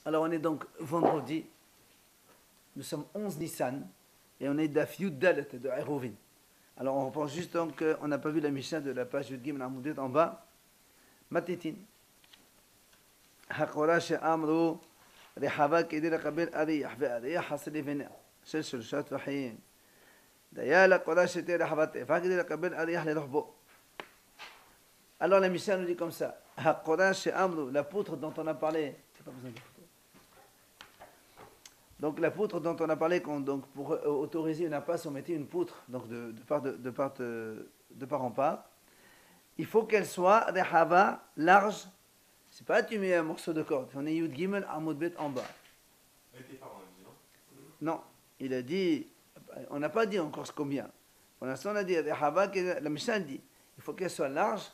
Alors on est donc vendredi, nous sommes 11 Nissan, et on est d'Af Yud Dalet de Eruvin. Alors on reprend juste donc, on n'a pas vu la Mishnah de la page Yud Gimel Amoudet en bas. Matitin. Hakora she'amru rehava kedi lekabel ariyah ve'ariyah hasli v'nea. Shel sheloshat v'chayim. Daya lakora she'te rehava tefa kedi lekabel ariyah lerohbo. Alors la Mishnah nous dit comme ça. Hakora she'amru, la poutre dont on a parlé. C'est pas besoin de photo. Donc la poutre dont on a parlé, donc pour autoriser une impasse, on mettait une poutre donc de part en part. Il faut qu'elle soit rehava, large. C'est pas tu mets un morceau de corde. On est Yud Gimel Amud Bet en bas. Non, il a dit, on n'a pas dit encore combien. Pour l'instant on a dit rehava, la Mishnah dit, il faut qu'elle soit large,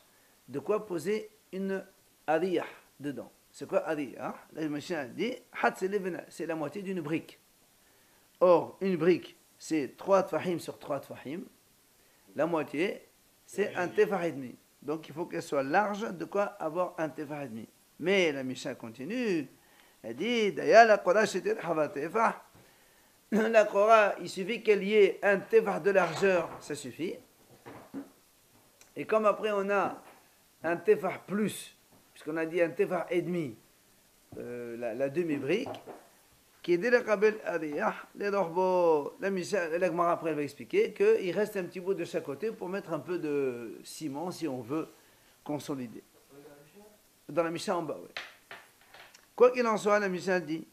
de quoi poser une ariyah dedans. C'est quoi ariyah? La Mishnah dit, c'est la moitié d'une brique. Or, une brique, c'est 3 tfahim sur 3 tfahim. La moitié, c'est un tefah et demi. Donc, il faut qu'elle soit large, de quoi avoir un tefah et demi. Mais la Mishnah continue, elle dit, d'ailleurs, la Korah, c'était le tefah. La Korah, il suffit qu'elle y ait un tefah de largeur, ça suffit. Et comme après, on a un tefah plus, puisqu'on a dit un tefah et demi, la demi-brique, qui est dès la kabel ariyah, les rohbo, la Gemara après elle va expliquer qu'il reste un petit bout de chaque côté pour mettre un peu de ciment si on veut consolider. Dans la Mishnah en bas, oui. Quoi qu'il en soit, la Mishnah dit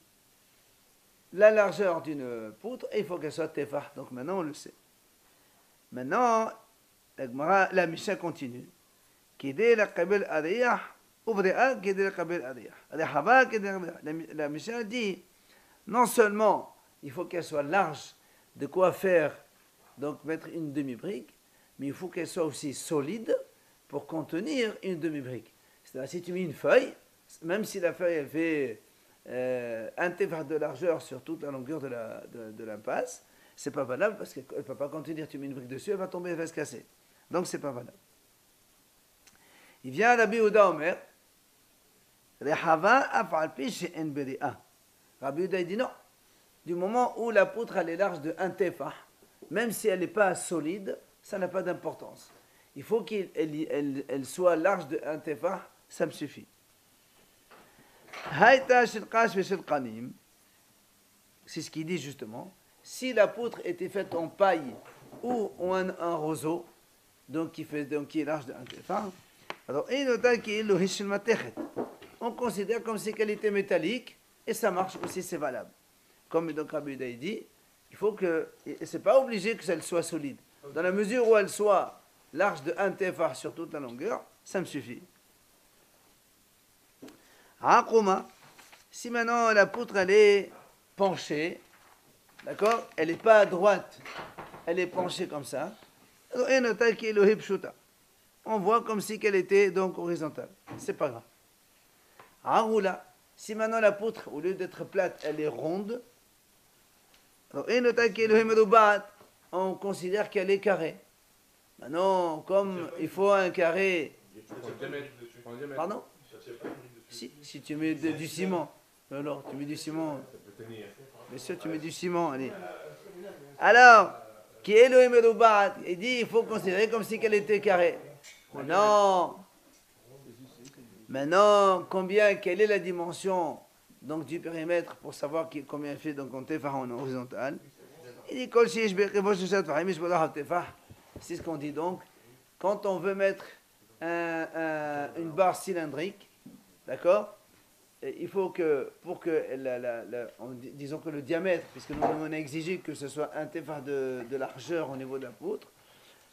la largeur d'une poutre, et il faut qu'elle soit tefah. Donc maintenant on le sait. Maintenant, la Mishnah continue. Qui est dès la kabel ariyah, la Mishnah dit non seulement il faut qu'elle soit large, de quoi faire, donc mettre une demi-brique, mais il faut qu'elle soit aussi solide pour contenir une demi-brique. C'est-à-dire si tu mets une feuille, même si la feuille elle fait un tefah de largeur sur toute la longueur de l'impasse, c'est pas valable parce qu'elle ne peut pas contenir, tu mets une brique dessus, elle va tomber, elle va se casser. Donc c'est pas valable. Il vient à Rabbi Yehuda Omer, Rehava afal pi she'en beri'ah. Rabbi Yehuda dit non. Du moment où la poutre elle est large de 1 tefah, même si elle n'est pas solide, ça n'a pas d'importance. Il faut qu'elle soit large de 1 tefah, ça me suffit. Haïta shel qash ve shel qanim. C'est ce qu'il dit justement. Si la poutre était faite en paille ou un roseau, donc qui est large de 1 tefah, alors on considère comme si qu'elle était métallique et ça marche aussi, c'est valable. Comme donc Rabbi Yehuda dit, il faut que, c'est pas obligé que ça soit solide. Dans la mesure où elle soit large de 1 tefah sur toute la longueur, ça me suffit. Akuma, si maintenant la poutre elle est penchée, d'accord, elle n'est pas à droite, elle est penchée comme ça, on voit comme si qu'elle était donc horizontale. C'est pas grave. Aroula, si maintenant la poutre, au lieu d'être plate, elle est ronde, on considère qu'elle est carrée. Maintenant, comme il faut un carré. Pardon? Si tu mets du ciment. Alors, tu mets du ciment. Bien sûr, tu mets du ciment. Allez. Alors, qui est le Merubat? Il dit il faut considérer comme si qu'elle était carrée. Non. Maintenant, quelle est la dimension donc, du périmètre pour savoir combien il fait donc, en tefah en horizontal? Il dit c'est ce qu'on dit donc. Quand on veut mettre une barre cylindrique, d'accord, il faut que, pour que, disons que le diamètre, puisque nous on a exigé que ce soit un tefah de largeur au niveau de la poutre,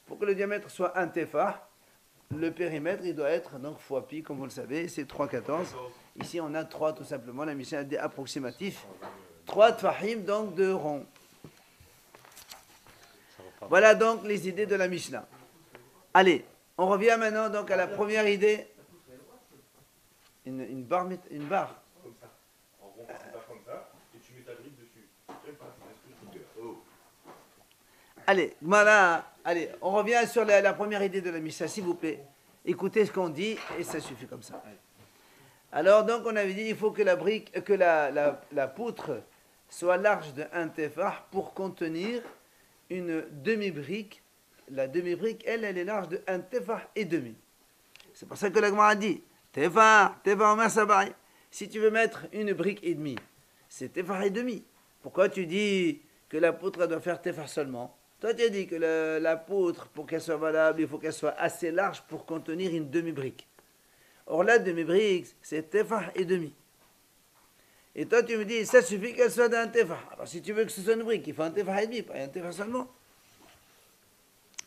pour que le diamètre soit un tefah, le périmètre, il doit être donc fois pi, comme vous le savez, c'est 3,14. Ici, on a 3 tout simplement. La Mishnah est approximatif. 3 tfahim, donc de rond. Voilà donc les idées de la Mishnah. Allez, on revient maintenant donc à la première idée. Une barre. Comme ça. En rond, comme ça, et tu mets ta brique dessus. Allez, voilà. Allez, on revient sur la première idée de la Mishnah, s'il vous plaît. Écoutez ce qu'on dit et ça suffit comme ça. Alors, donc, on avait dit il faut que la brique, que la poutre soit large de 1 tefah pour contenir une demi-brique. La demi-brique, elle est large de 1 tefah et demi. C'est pour ça que la Gemara a dit tefah, Omer Sabai. Si tu veux mettre une brique et demie, c'est tefah et demi. Pourquoi tu dis que la poutre elle doit faire tefah seulement? Toi, tu as dit que la poutre, pour qu'elle soit valable, il faut qu'elle soit assez large pour contenir une demi-brique. Or, la demi-brique, c'est tefah et demi. Et toi, tu me dis, ça suffit qu'elle soit d'un tefah. Alors, si tu veux que ce soit une brique, il faut un tefah et demi, pas un tefah seulement.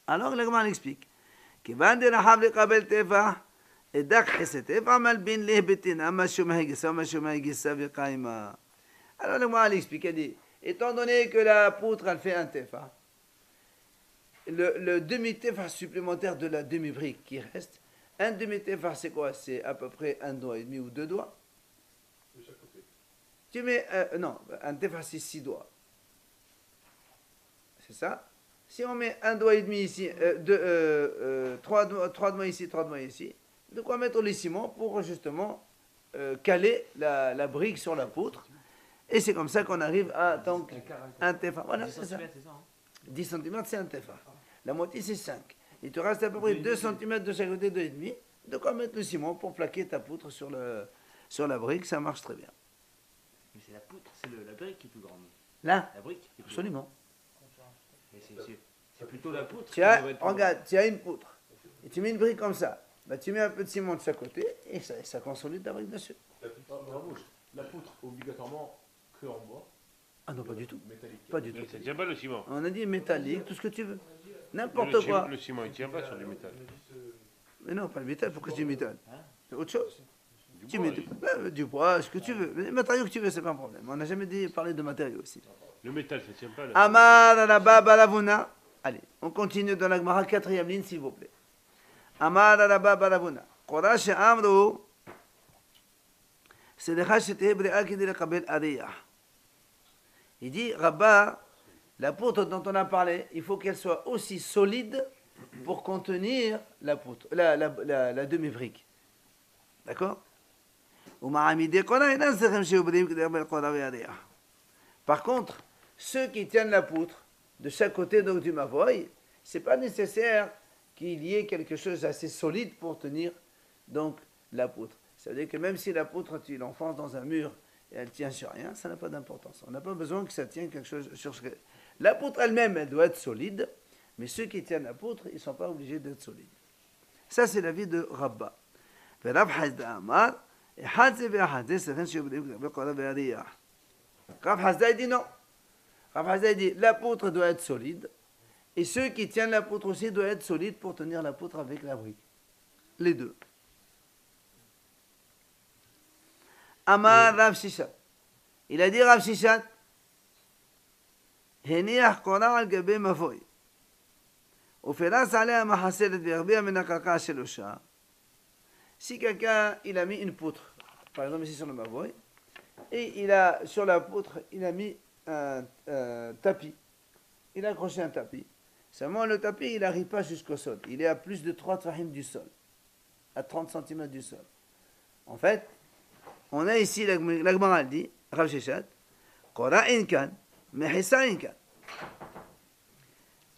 Alors, le Gemara explique. Alors, le Gemara explique, elle dit, étant donné que la poutre, elle fait un tefah, le demi-tefah supplémentaire de la demi-brique qui reste, un demi-tefah, c'est quoi? C'est à peu près 1 doigt et demi ou 2 doigts. De chaque côté. Tu mets, non, un tefah, c'est 6 doigts. C'est ça? Si on met 1 doigt et demi ici, 3 doigts ici, 3 doigts ici, de quoi mettre les ciments pour justement caler la brique sur la poutre. Et c'est comme ça qu'on arrive à donc, un tefah. Voilà, c'est ça. 10 cm, c'est un tefah. La moitié, c'est 5. Il te reste à peu près 2 cm de chaque côté, 2,5. De quoi mettre le ciment pour plaquer ta poutre sur la brique, ça marche très bien. Mais c'est la poutre, c'est la brique qui est plus grande. Là, La brique est plus absolument. grande. C'est plutôt la poutre. Regarde, tu as une poutre. Et tu mets une brique comme ça. Bah, tu mets un peu de ciment de chaque côté et ça consolide ta brique dessus. La poutre, obligatoirement, que en bois. Ah non, pas du tout. Métallique. Pas du tout. Ça ne tient pas le ciment. On a dit métallique, tout ce que tu veux. Mais N'importe quoi. Le ciment, il ne tient pas sur du métal. Mais non, pas le métal, pourquoi je dis métal? C'est autre chose. Du Tu bois, mets du bois, ce que tu veux. Les matériaux que tu veux, c'est pas un problème. On n'a jamais parlé de matériaux aussi. Le métal, ça ne tient pas. Amar Araba Balavuna. Allez, on continue dans la Gemara, 4e ligne, s'il vous plaît. Amar Araba Balavuna. Qorash Amru. C'est le Hacheteh Brea qui dit le Kabel Ariyah. Il dit, Rabba, la poutre dont on a parlé, il faut qu'elle soit aussi solide pour contenir la poutre, la demi-brique. D'accord? Par contre, ceux qui tiennent la poutre de chaque côté donc, du mavoy, ce n'est pas nécessaire qu'il y ait quelque chose d'assez solide pour tenir donc, la poutre. Ça veut dire que même si la poutre, tu l'enfonces dans un mur et elle tient sur rien, ça n'a pas d'importance. On n'a pas besoin que ça tienne quelque chose sur ce que... La poutre elle-même, elle doit être solide, mais ceux qui tiennent la poutre, ils ne sont pas obligés d'être solides. Ça, c'est l'avis de Rabba. Rav Hasda dit non. Rav Hasda dit la poutre doit être solide, et ceux qui tiennent la poutre aussi doivent être solides pour tenir la poutre avec la brique. Les deux. Amar Rav Shishat. Il a dit Rav Shishat, הניח קורה על גבי מבוי, ופרס עליה מחסלת והרביע מן הקרקע שלושה. Si quelqu'un, il a mis une poutre, par exemple ici sur le mavoy, et sur la poutre, il a mis un tapis. Il a accroché un tapis. Seulement le tapis, il n'arrive pas jusqu'au sol. Il est à plus de 3 tfahim du sol, à 30 cm du sol. En fait, on a ici, la Gemara dit, Rav Shishat, Qora inkan, mehissa inkan.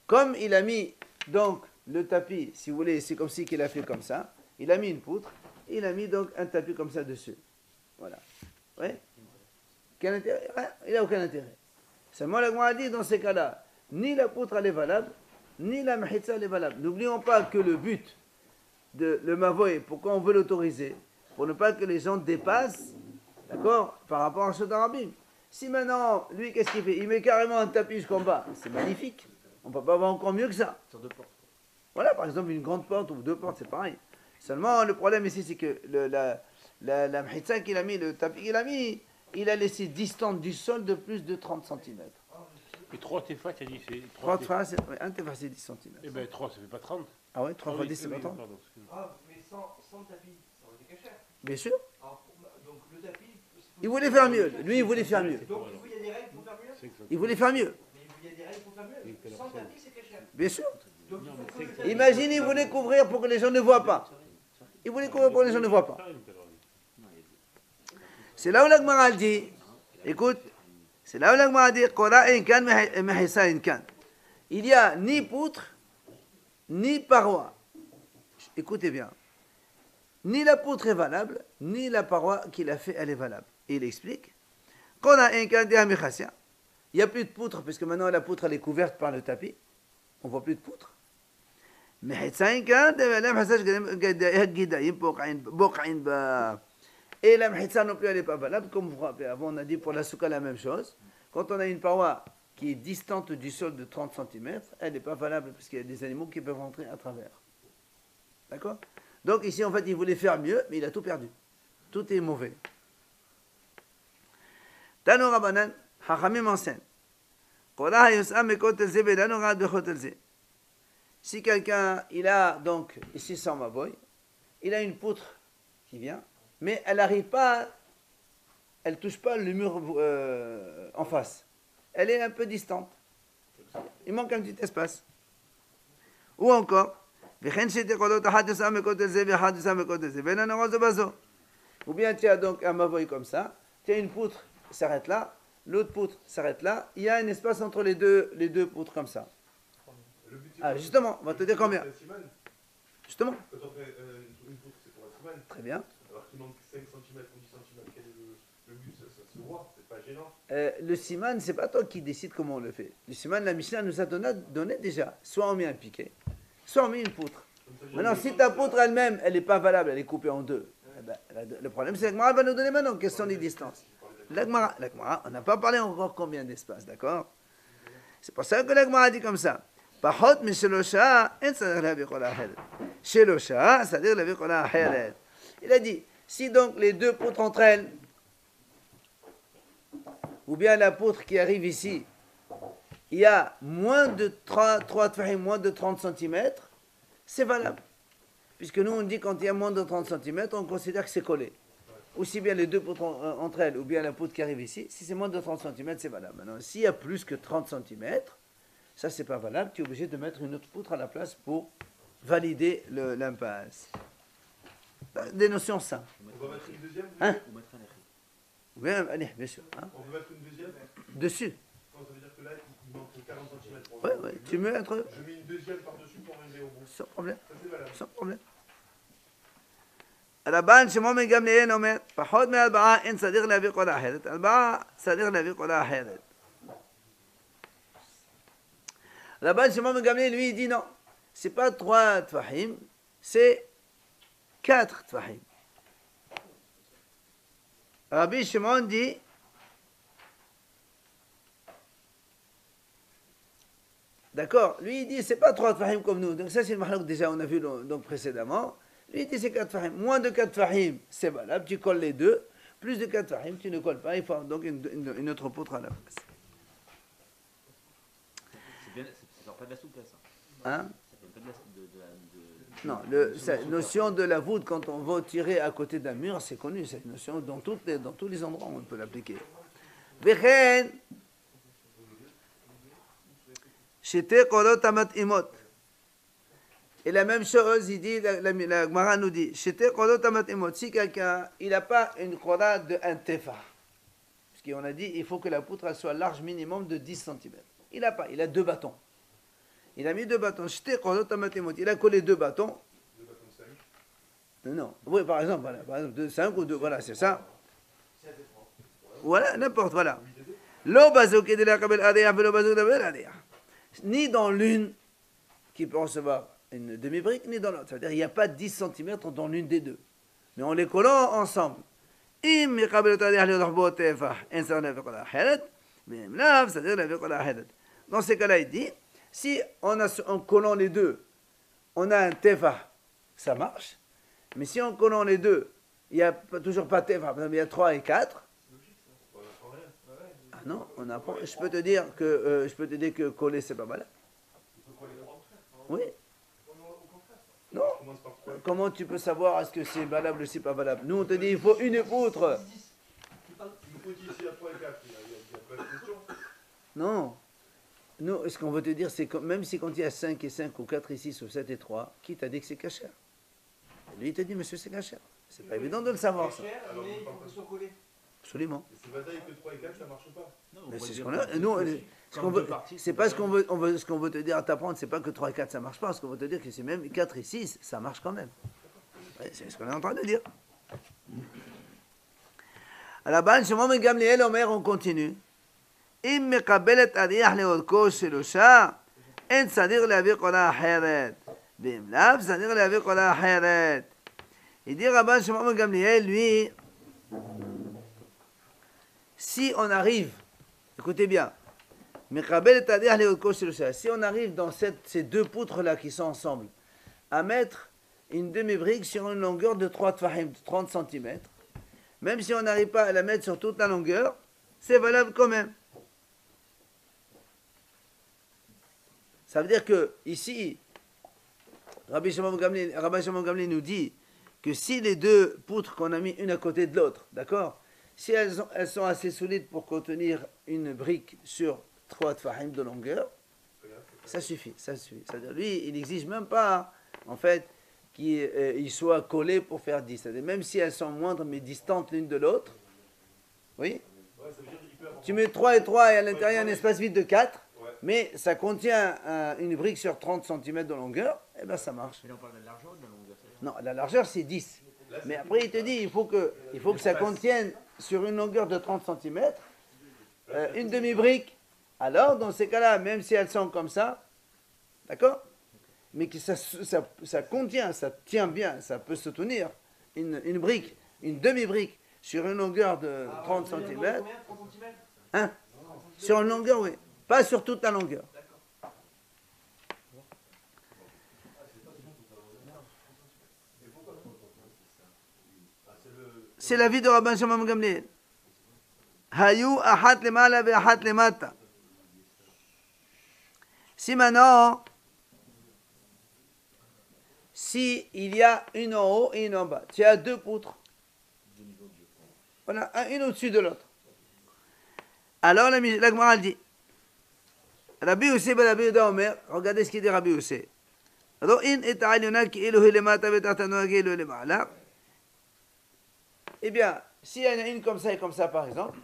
Comme il a mis donc le tapis, si vous voulez, c'est comme si qu'il a fait comme ça, il a mis une poutre, il a mis donc un tapis comme ça dessus. Voilà. Oui? Quel intérêt? Il n'a aucun intérêt. Seulement la Gemara dit, dans ces cas-là, ni la poutre elle est valable, ni la mehissa elle est valable. N'oublions pas que le but de le mavoy, pourquoi on veut l'autoriser? Pour ne pas que les gens dépassent, d'accord, par rapport à ceux d'Arabim. Si maintenant, lui, qu'est-ce qu'il fait? Il met carrément un tapis jusqu'en bas. C'est magnifique. On ne peut pas avoir encore mieux que ça. Sur 2 portes. Voilà, par exemple, une grande porte ou 2 portes, c'est pareil. Seulement, le problème ici, c'est que la mhitsa qu'il a mis, le tapis qu'il a mis, il a laissé distante du sol de plus de 30 cm. Et 3 tefas, tu as dit, c'est 3 tefas, un tefa, c'est 10 cm. Eh bien, 3, ça fait pas 30. Ah ouais, 3 fois 10, c'est pas 30. Pardon, excuse-moi. Ah, mais sans tapis, ça aurait été caché. Bien sûr. Alors, donc le tapis. Il voulait faire mieux. Lui, il voulait faire mieux. Donc il y a des règles pour faire mieux. Il voulait faire mieux. Mais il y a des règles pour faire mieux. Sans tapis, c'est caché. Bien sûr. Donc il faut que le tapis- Imagine, il voulait couvrir pour que les gens ne voient pas. Il voulait couvrir pour que les gens ne voient pas. C'est là où la Gemara dit, écoute, c'est là où la Gemara dit, Qora inkan mehisa inkan. Il n'y a ni poutre, ni paroi. Écoutez bien. Ni la poutre est valable, ni la paroi qu'il a fait, elle est valable. Et il explique, Qora inkan de mechassia. Il n'y a plus de poutre, puisque maintenant la poutre elle est couverte par le tapis. On ne voit plus de poutre. Et la mehitsa non plus, elle n'est pas valable. Comme vous vous rappelez, avant on a dit pour la souka la même chose. Quand on a une paroi qui est distante du sol de 30 cm, elle n'est pas valable parce qu'il y a des animaux qui peuvent rentrer à travers. D'accord? Donc ici, en fait, il voulait faire mieux, mais il a tout perdu. Tout est mauvais. Tano Rabanan, Hachamim enseigne. Si quelqu'un, il a donc, ici sans Maboy, il a une poutre qui vient, mais elle n'arrive pas, elle ne touche pas le mur en face. Elle est un peu distante. Il manque un petit espace. Ou encore, ou bien tu as donc un Maboy comme ça, tu as une poutre qui s'arrête là, l'autre poutre s'arrête là, il y a un espace entre les deux poutres comme ça. Ah, justement, on va te dire combien. Justement. Quand on fait une poutre, c'est pour un siman. Très bien. Alors qu'il manque 5 cm ou 10 cm, quel est le but? Ça se voit, c'est pas gênant. Le siman, c'est pas toi qui décide comment on le fait. Le siman, la Mishnah nous a donné déjà. Soit on met un piquet, soit on met une poutre. Maintenant, si ta poutre elle-même, elle n'est pas valable, elle est coupée en deux. Eh ben, le problème, c'est que la Gemara va nous donner maintenant quelles sont les distances. La Gemara, on n'a pas parlé encore combien d'espace, d'accord? C'est pour ça que la Gemara dit comme ça. פחות משלושה, אין צריך להביא כל האחרת. שלושה, c'est-à-dire להביא כל האחרת. Il a dit, si donc les deux poutres entre elles, ou bien la poutre qui arrive ici, il y a moins de 3 tfahim, moins de 30 cm, c'est valable. Puisque nous on dit quand il y a moins de 30 cm, on considère que c'est collé. Aussi bien les deux poutres entre elles, ou bien la poutre qui arrive ici, si c'est moins de 30 cm, c'est valable. Maintenant, s'il y a plus que 30 cm, ça, c'est pas valable. Tu es obligé de mettre une autre poutre à la place pour valider l'impasse. Des notions simples. On va mettre une deuxième? Hein? Bien, allez, bien sûr. Hein? On peut mettre une deuxième? Dessus. Ça veut dire que là, il manque 40 cm. Oui, oui. Tu mets entre. Je mets une deuxième par-dessus pour arriver au bout. Sans problème. Ça, c'est valable. sans problème. רבן שמעון בן גמליאל אומר, פחות מארבעה אין צריך להביא קולה אחרת, ארבעה צריך להביא קולה אחרת. Rabban Shimon ben Gamliel, lui, il dit non, c'est pas 3 tfahim, c'est 4 tfahim. Rabbi Shimon dit, d'accord, lui, il dit, c'est pas 3 tfahim comme nous. Donc ça, c'est le mahlouk déjà, on a vu donc précédemment. Lui, il dit, c'est 4 tfahim. Moins de 4 tfahim, c'est valable, tu colles les deux. Plus de 4 tfahim, tu ne colles pas, il faut donc une autre poutre à la place. Ça sort pas de la souplesse. Hein? Ça fait pas de Non, cette notion de la voûte, quand on va tirer à côté d'un mur, c'est connu, cette notion, dans tous les endroits on peut l'appliquer. Vechen, shete kolot amat imot. Et la même chose, il dit, la Gemara nous dit, shete kolot amat imot. Si quelqu'un, il n'a pas une kola de un tefa, puisqu'on a dit, il faut que la poutre elle soit large minimum de 10 cm. Il n'a pas, il a 2 bâtons. Il a mis 2 bâtons. Il a collé 2 bâtons. 2 bâtons de 5. Non. Oui, par exemple, voilà. Par exemple, 2, 5 ou 2, voilà, c'est ça. Voilà, n'importe, voilà. Ni dans l'une qui peut recevoir une demi-brique, ni dans l'autre. C'est-à-dire qu'il n'y a pas 10 cm dans l'une des deux. Mais en les collant ensemble. Dans ces cas-là, il dit, si en collant les deux, on a un tefa, ça marche. Mais si en collant les deux, il n'y a toujours pas tefa, par exemple, il y a 3 et 4. Ah non, on apprend. Je peux te dire que coller, c'est pas mal. Oui. Non. Comment tu peux savoir est-ce que c'est valable ou c'est pas valable? Nous, on te dit, il faut une poutre. Il nous faut 10, il y a 3 et 4. Il n'y a pas de question. Non. Nous, ce qu'on veut te dire, c'est que même si quand il y a 5 et 5, ou 4 et 6, ou 7 et 3, qui t'a dit que c'est cachère? Lui, il te dit, monsieur, c'est cachère. C'est pas évident de le savoir, ça. Mais il faut que ce soit collé. Absolument. Et si bataille que 3 et 4, ça marche pas. Non, Mais on c'est ce voit qu'on a. bien Nous, que ce quand qu'on deux veut, parties c'est sont pas ce vraiment- qu'on veut, ce qu'on veut te dire à t'apprendre, c'est pas que 3 et 4 ça marche pas. Ce qu'on veut te dire, que c'est même 4 et 6, ça marche quand même. Ouais, c'est ce qu'on est en train de dire. Rabban Shimon ben Gamliel Omer, on continue. אם מקבלת אריח לאורכו שלושה, אין סדיר להביא קולה אחרת. ואם לאו, סדיר להביא קולה אחרת. Il dit Rabban Shimon ben Gamliel, lui, si on arrive, écoutez bien, מקבלת אריח לאורכו שלושה, si on arrive dans ces deux poutres-là qui sont ensemble, à mettre une demi-brique sur une longueur de 3 tfahim, 30 cm, même si on n'arrive pas à la mettre sur toute la longueur, c'est valable quand même. Ça veut dire que ici, Rabbi Shimon ben Gamliel nous dit que si les deux poutres qu'on a mis une à côté de l'autre, d'accord, si elles sont assez solides pour contenir une brique sur 3 tfahim de longueur, ça suffit, ça suffit. C'est-à-dire lui, il n'exige même pas, en fait, qu'ils soient collés pour faire 10. C'est-à-dire même si elles sont moindres mais distantes l'une de l'autre, oui, tu mets 3 et 3 et à l'intérieur un espace vide de 4, mais ça contient une brique sur 30 cm de longueur, et bien ça marche. Mais là, on parle de la largeur ou de la longueur? Non, la largeur c'est 10. Mais après il te dit, il faut que ça contienne sur une longueur de 30 cm une demi-brique. Alors dans ces cas-là, même si elles sont comme ça, d'accord, mais que ça contient, ça tient bien, ça peut se tenir, une brique, une demi-brique sur une longueur de 30 cm. Combien 30 cm? Hein? Sur une longueur, oui. Pas sur toute la longueur. C'est l'avis de Rabban Shimon ben Gamliel. Hayu ahat lemala ve ahat lemata. Si maintenant, si il y a une en haut et une en bas, tu as deux poutres. Voilà, une au-dessus de l'autre. Alors la Gemara dit, Rabbi Yossé ben Rabbi Yehuda Omer, regardez ce qu'il dit Rabbi Yossé. Ro'in et ha'alyona ki'ilu hi lemata ve tahtana ki'ilu hi lema'ala. Eh bien, s'il y en a une comme ça et comme ça par exemple,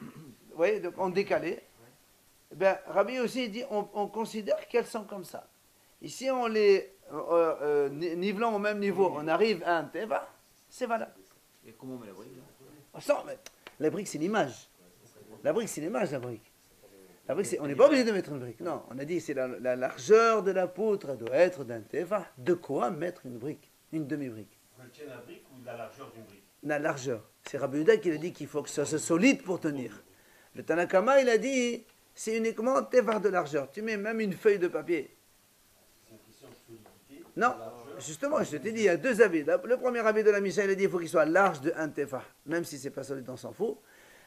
vous voyez, donc en décalé, eh bien, Rabbi Yossé dit, on considère qu'elles sont comme ça. Ici, on les nivelant au même niveau, on arrive à un teva, c'est valable. Et comment on met la brique là? Mais la brique, c'est l'image. La brique, c'est l'image, la brique. La brique, on n'est pas obligé de mettre une brique. Non, on a dit c'est la largeur de la poutre, elle doit être d'un teva. De quoi mettre une brique, une demi-brique? Le tien la brique ou la largeur d'une brique? La largeur. C'est Rabbi Yehuda qui a dit qu'il faut que ça soit solide pour tenir. Le Tanakama, il a dit c'est uniquement teva de largeur. Tu mets même une feuille de papier. C'est une question de solidité. Non, justement, je te dis, il y a deux avis. Le premier avis de la Mishnah, il a dit qu'il faut qu'il soit large de 1 tefah, même si c'est pas solide, on s'en fout.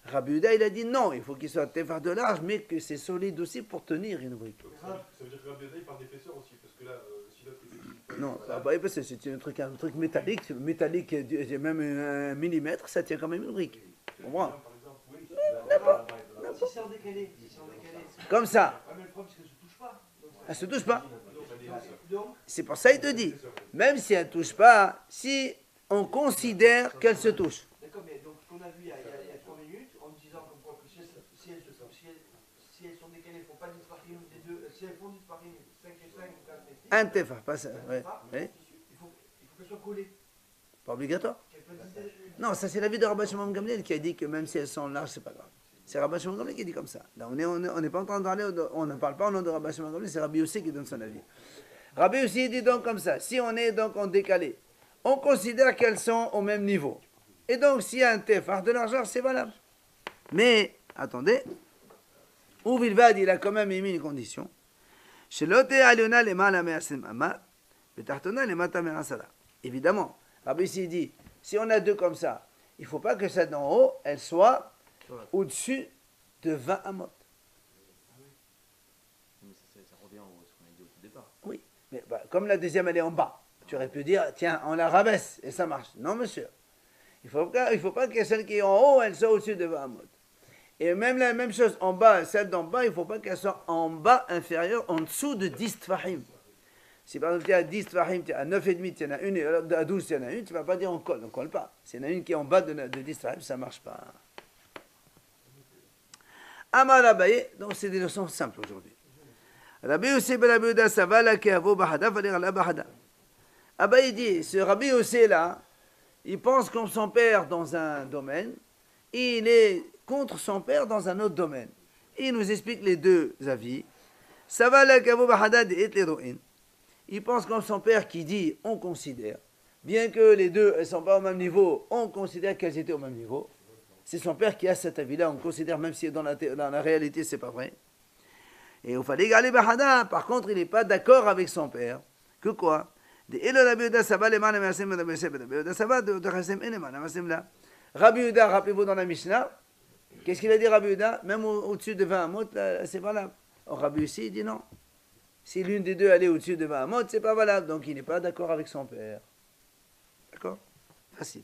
Rabbi Yehuda, il a dit non, il faut qu'il soit tefah de large, mais que c'est solide aussi pour tenir une brique. Ça veut dire que Rabbi Yehuda, il parle d'épaisseur aussi, parce que là, si l'autre est Non, c'est un truc métallique, même un millimètre, ça tient quand même une brique. Tu comprends? par exemple, oui. Si c'est en décalé, Comme ça, mais le problème c'est qu'elle ne se touche pas. elle se touche pas. Donc, C'est pour ça qu'il te dit, même si elle ne touche pas, si on considère qu'elle se touche. d'accord, mais donc ce qu'on a vu il y a 3 minutes, en disant comme quoi que si elles sont décalées, elles ne font pas 10 parim des deux, si elles font 10 parim, 5 et 5 ou 4 et 6, Un tefah, pas ça. Ouais. Ouais. il faut qu'elles soient collées. Pas obligatoire. Qu'elles peuvent dire- Non, ça c'est l'avis de Rabbi Shimon ben Gamliel qui a dit que même si elles sont larges, c'est pas grave. C'est Rabbi Shimon ben Gamliel qui dit comme ça. Là, on n'est pas en train de parler, on ne parle pas au nom de Rabbi Shimon ben Gamliel, c'est Rabbi Yossé qui donne son avis. Rabbi Yossé dit donc comme ça, si on est donc en décalé, on considère qu'elles sont au même niveau. Et donc s'il y a un tefah de largeur, c'est valable. Mais, attendez, ou Vilvad, il a quand même émis une condition. Évidemment, Rabbi Yossé dit, si on a deux comme ça, il ne faut pas que celle d'en haut, elle soit au-dessus de 20 amot. Mais ça revient à ce qu'on a dit au tout départ. Oui, mais comme la deuxième elle est en bas, tu aurais pu dire, tiens, on la rabaisse et ça marche. Non, monsieur. Il ne faut pas que celle qui est en haut, elle soit au-dessus de 20 amot. Et même la même chose en bas, celle d'en bas, il ne faut pas qu'elle soit en bas inférieure, en dessous de 10 tfahim. Si par exemple tu as 10 tfahim, tu as 9,5, tu en as une, et à 12 tu en as une, tu ne vas pas dire on ne colle pas. S'il y en a une qui est en bas de 10 tfahim, ça ne marche pas. Amar Abaye, donc c'est des leçons simples aujourd'hui. Rabbi Yossi ben Rabbi Yehuda Savala Keavo Bahada Valir la Bahada. Abaye dit, ce Rabbi Yossi là, il pense comme son père dans un domaine, et il est contre son père dans un autre domaine. Il nous explique les deux avis. Savala Keavo Bahada de Etleroin. Il pense comme son père qui dit, on considère. Bien que les deux ne sont pas au même niveau, on considère qu'elles étaient au même niveau. C'est son père qui a cet avis-là, on considère même si dans la réalité c'est pas vrai. Et au Falik Ali Bahada, par contre, il n'est pas d'accord avec son père. Que quoi? Rabbi Yehuda, rappelez-vous dans la Mishnah, qu'est-ce qu'il a dit Rabbi Yehuda? Même au-dessus de 20 amot, c'est valable. Or Rabbi Yossi, il dit non. Si l'une des deux allait au-dessus de 20 amot, c'est pas valable. Donc il n'est pas d'accord avec son père. D'accord? Facile.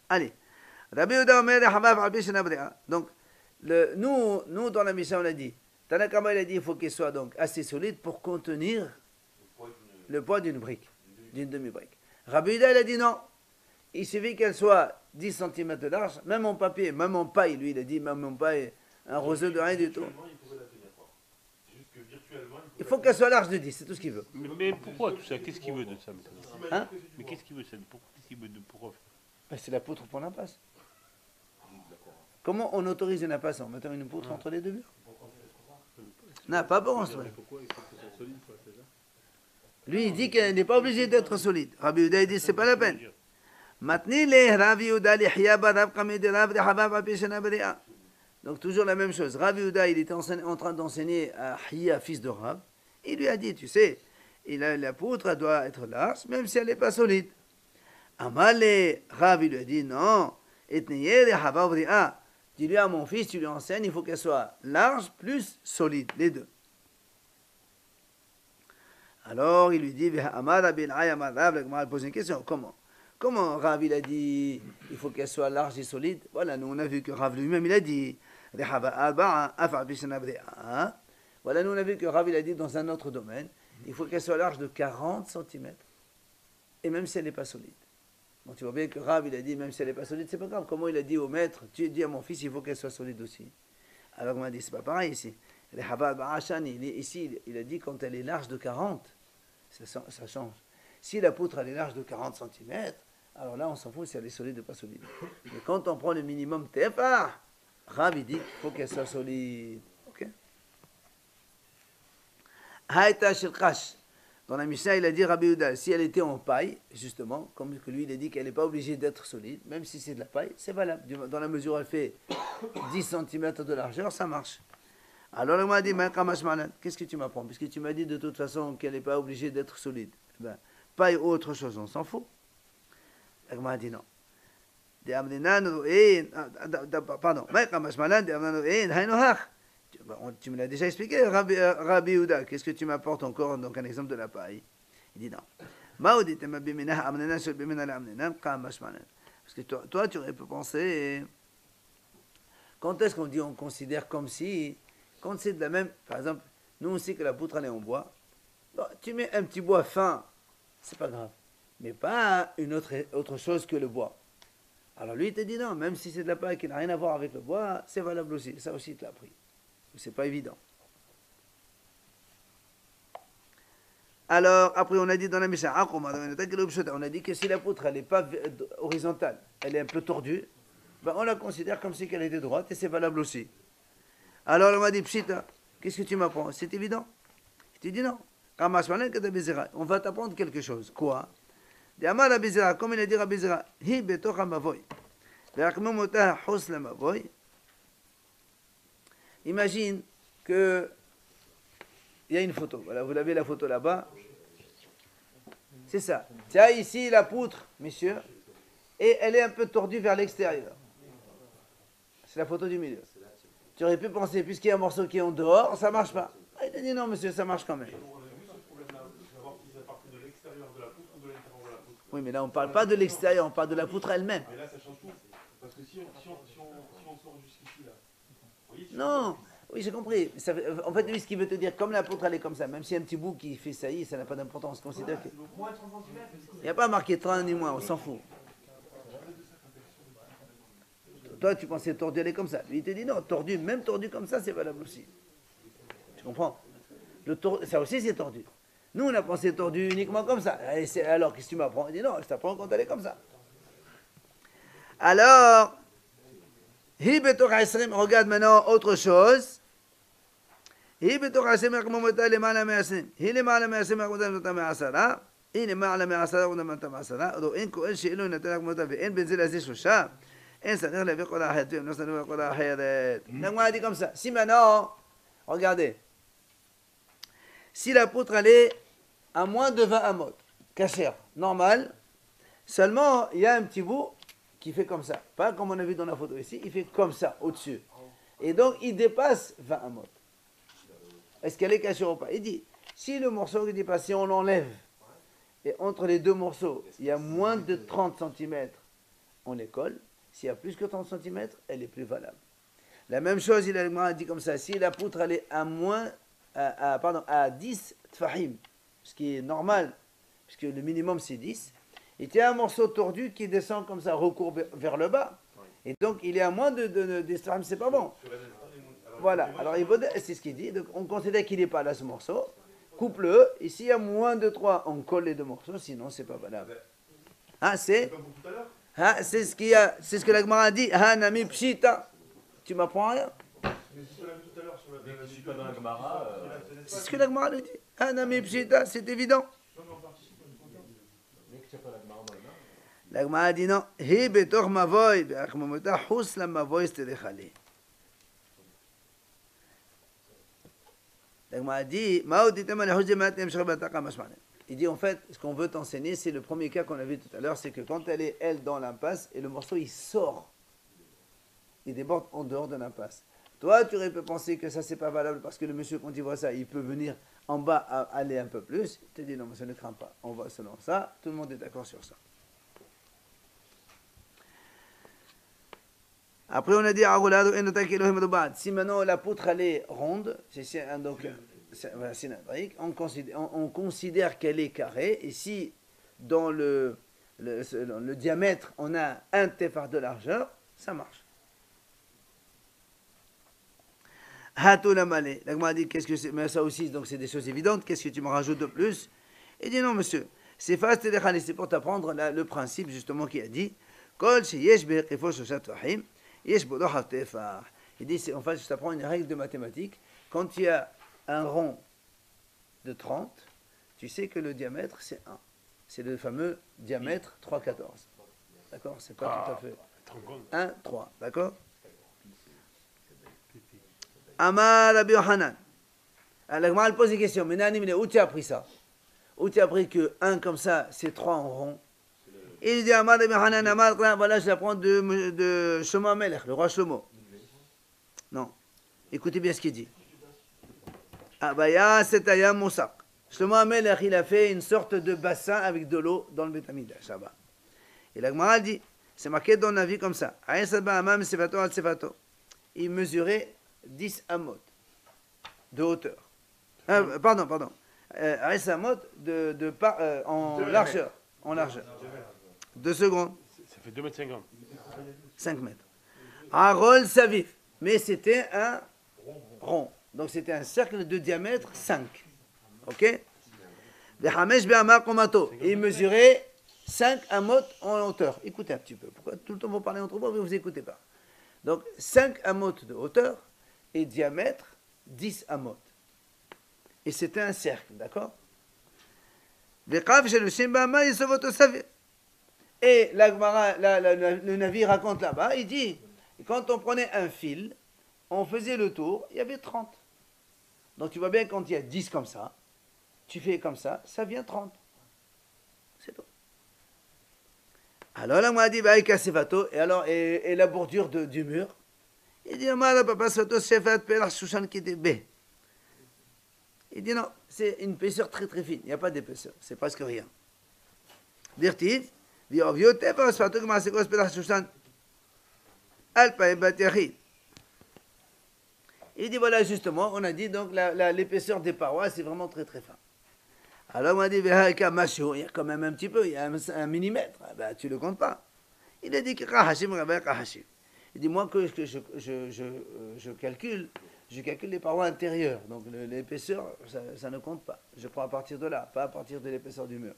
Allez. Rabbi Yehuda Omer Hamav Rabbi Shenabrea. Donc, nous, dans la mission, on a dit, Tanakama, il a dit, il faut qu'elle soit donc assez solide pour contenir le poids d'une brique, d'une demi-brique. Rabbi Yehuda, il a dit non. Il suffit qu'elle soit 10 cm de large, même en papier, même en paille, lui, il a dit, même en paille, un roseau de rien du tout. Il faut qu'elle soit large de 10, c'est tout ce qu'il veut. Mais pourquoi tout ça? Qu'est-ce qu'il veut de ça maintenant? Hein? Mais qu'est-ce qu'il veut ça? Qu'est-ce qu'il veut de pourquoi? Ben, c'est la poutre pour l'impasse. Comment on autorise une impasse en mettant une poutre entre les deux murs? Non, pas pour construire. Lui, il dit qu'elle n'est pas obligée d'être solide. Rabbi Yehuda, il dit c'est pas la peine. Donc toujours la même chose. Rabbi Yehuda, il était en train d'enseigner à Hiya, fils de Rav. Il lui a dit, tu sais, la poutre elle doit être large, même si elle n'est pas solide. Amale, Rav, il lui a dit, non. Dis-lui à mon fils, tu lui enseignes, il faut qu'elle soit large plus solide, les deux. Alors il lui dit, il pose une question, comment Rav il a dit, il faut qu'elle soit large et solide? Voilà, nous on a vu que Rav lui-même il a dit, voilà, nous on a vu que Rav il a dit dans un autre domaine, il faut qu'elle soit large de 40 cm, et même si elle n'est pas solide. Bon, tu vois bien que Rav, il a dit, même si elle n'est pas solide, c'est pas grave. Comment il a dit au maître, tu dis à mon fils, il faut qu'elle soit solide aussi. Alors on m'a dit, c'est pas pareil ici. Ici, il a dit, quand elle est large de 40, ça change. Si la poutre, elle est large de 40 cm, alors là, on s'en fout si elle est solide ou pas solide. Mais quand on prend le minimum TFA, Rav, il dit qu'il faut qu'elle soit solide. Ok? Haïta Shirkash. Dans la Mishnah, il a dit Rabbi Yehuda, si elle était en paille, justement, comme que lui, il a dit qu'elle n'est pas obligée d'être solide, même si c'est de la paille, c'est valable. Dans la mesure où elle fait 10 cm de largeur, ça marche. Alors il m'a dit, qu'est-ce que tu m'apprends? Puisque tu m'as dit de toute façon qu'elle n'est pas obligée d'être solide. Ben, paille ou autre chose, on s'en fout. Il m'a dit non. Pardon. Tu me l'as déjà expliqué, Rabbi Yehuda. Qu'est-ce que tu m'apportes encore? Donc un exemple de la paille. Il dit non. Parce que toi, tu aurais pu penser. Quand est-ce qu'on dit on considère comme si, quand c'est de la même, par exemple, nous on sait que la poutre elle est en bois. Bon, tu mets un petit bois fin, c'est pas grave, mais pas une autre chose que le bois. Alors lui il te dit non, même si c'est de la paille qui n'a rien à voir avec le bois, c'est valable aussi. Ça aussi il te l'a appris. C'est pas évident. Alors, après, on a dit dans la Mishnah, on a dit que si la poutre, elle n'est pas horizontale, elle est un peu tordue, ben on la considère comme si elle était droite et c'est valable aussi. Alors, on m'a dit, Pshita, qu'est-ce que tu m'apprends? C'est évident. Je te dis non. On va t'apprendre quelque chose. Quoi? Comme il a dit Rabbi Zera, hi betoch hamavoy. Imagine que il y a une photo. Voilà, vous avez la photo là-bas. C'est ça. Tu as ici la poutre, messieurs, et elle est un peu tordue vers l'extérieur. C'est la photo du milieu. Tu aurais pu penser, puisqu'il y a un morceau qui est en dehors, ça ne marche pas. Ah, il a dit non, monsieur, ça marche quand même. Oui, mais là, on ne parle pas de l'extérieur, on parle de la poutre elle-même. Mais là, ça change tout. Parce que si on sort jusqu'ici, là. Non, oui, j'ai compris. En fait, lui, ce qu'il veut te dire, comme la poutre, elle est comme ça, même s'il y a un petit bout qui fait saillie, ça n'a pas d'importance. Considère que... Il n'y a pas marqué 30 ni moins, on s'en fout. toi, tu pensais tordu, elle est comme ça. Lui, il te dit non, tordu, même tordu comme ça, c'est valable aussi. Tu comprends? Ça aussi, c'est tordu. Nous, on a pensé tordu uniquement comme ça. Alors, qu'est-ce que tu m'apprends? Il dit non, je t'apprends quand elle est comme ça. Alors, regarde maintenant autre chose. היא בתוך 20 מחמומתה למעלה מ-20. היא למעלה מ-20 מחמומתה ונותנה מ-10. היא למעלה מ-10 ונותנה מ-10. אין כהן שאילו נתן מחמומתה ואין בין זה לזה 3. אין צריך להביא כל האחרת ואין לא צריך להביא כל האחרת. L'Agma dit comme ça. Si maintenant, regardez, si la poutre elle est à moins de 20 amot, kasher, normal, seulement il y a un petit bout qui fait comme ça. Pas comme on a vu dans la photo ici, il fait comme ça, au-dessus. Et donc il dépasse 20 amot. Est-ce qu'elle est cachée ou pas? Il dit, si le morceau qui est passé, on l'enlève, et entre les deux morceaux, il y a moins de 30 cm, on les colle. S'il y a plus que 30 cm, elle est plus valable. La même chose, il a dit comme ça, si la poutre elle est à 10 tfahim, ce qui est normal, puisque le minimum c'est 10, et tu as un morceau tordu qui descend comme ça, recourbe vers le bas, et donc il est à moins de 10 tfahim, c'est pas bon. Voilà, alors c'est ce qu'il dit, donc on considère qu'il n'est pas là ce morceau, coupe-le, et s'il y a moins de 3, on colle les deux morceaux, sinon c'est pas valable. Ah, c'est ce qu'il y a, c'est ce que la Gemara a dit, ah nami pshita, tu m'apprends rien? C'est ce que la Gemara a dit, ah nami pshita, c'est évident. La Gemara a dit non, hi betor mavoy, be'achmomota hus la mavoy stedechale. La Gemara a dit, il dit en fait, ce qu'on veut t'enseigner, c'est le premier cas qu'on a vu tout à l'heure, c'est que quand elle est, elle, dans l'impasse, et le morceau, il sort, il déborde en dehors de l'impasse. Toi, tu aurais pu penser que ça, c'est pas valable, parce que le monsieur, quand il voit ça, il peut venir en bas, aller un peu plus. Il te dit, non, mais ça ne craint pas. On va selon ça, tout le monde est d'accord sur ça. Après, on a dit, si maintenant la poutre, elle est ronde, c'est donc cylindrique, on considère qu'elle est carrée, et si dans le diamètre, on a un tefar de largeur, ça marche. L'agma dit, qu'est-ce que c'est? Mais ça aussi, donc c'est des choses évidentes, qu'est-ce que tu me rajoutes de plus? Il dit, non, monsieur, c'est pour t'apprendre le principe, justement, qui a dit, il dit, en fait, je t'apprends une règle de mathématiques. Quand il y a un rond de 30, tu sais que le diamètre, c'est 1. C'est le fameux diamètre 3,14. D'accord? C'est pas tout à fait. 1, 3. D'accord? Amar Rabbi Yohanan. Alors, elle pose des questions. Mais Nani, où tu as appris ça? Où tu as appris que 1 comme ça, c'est 3 en rond? Il dit Amar Rabbi Yohanan, Amar, voilà, je l'apprends de Shlomo HaMelech, le roi Shlomo. Non. Écoutez bien ce qu'il dit. Abaya Setaya Mousak. Shlomo HaMelech, il a fait une sorte de bassin avec de l'eau dans le Beth Amikdash. Et la Gemara dit, c'est marqué dans la vie comme ça. Il mesurait 10 amot de hauteur. Pardon. 10 amot en largeur. En largeur. 2 secondes. Ça fait 2,50 m. 5 mètres. Harol Savif. Mais c'était un rond. Donc c'était un cercle de diamètre 5. Ok? Et il mesurait 5 amot en hauteur. Écoutez un petit peu. Pourquoi tout le temps vous parlez entre vous, mais vous n'écoutez pas? Donc 5 amot de hauteur et diamètre 10 amot. Et c'était un cercle, d'accord? Et le navire raconte là-bas, il dit, quand on prenait un fil, on faisait le tour, il y avait 30. Donc tu vois bien, quand il y a 10 comme ça, tu fais comme ça vient 30. C'est tout. Alors là, moi, dit, et alors, et la bordure du mur, il dit, il dit non, c'est une épaisseur très très fine, il n'y a pas d'épaisseur, c'est presque rien. Dirtiv, il dit voilà justement, on a dit donc l'épaisseur des parois c'est vraiment très très fin. Alors on a dit il y a quand même un petit peu, il y a un millimètre, ben, tu ne le comptes pas. Il a dit que Il dit, moi, que je calcule les parois intérieures. Donc l'épaisseur, ça ne compte pas. Je prends à partir de là, pas à partir de l'épaisseur du mur.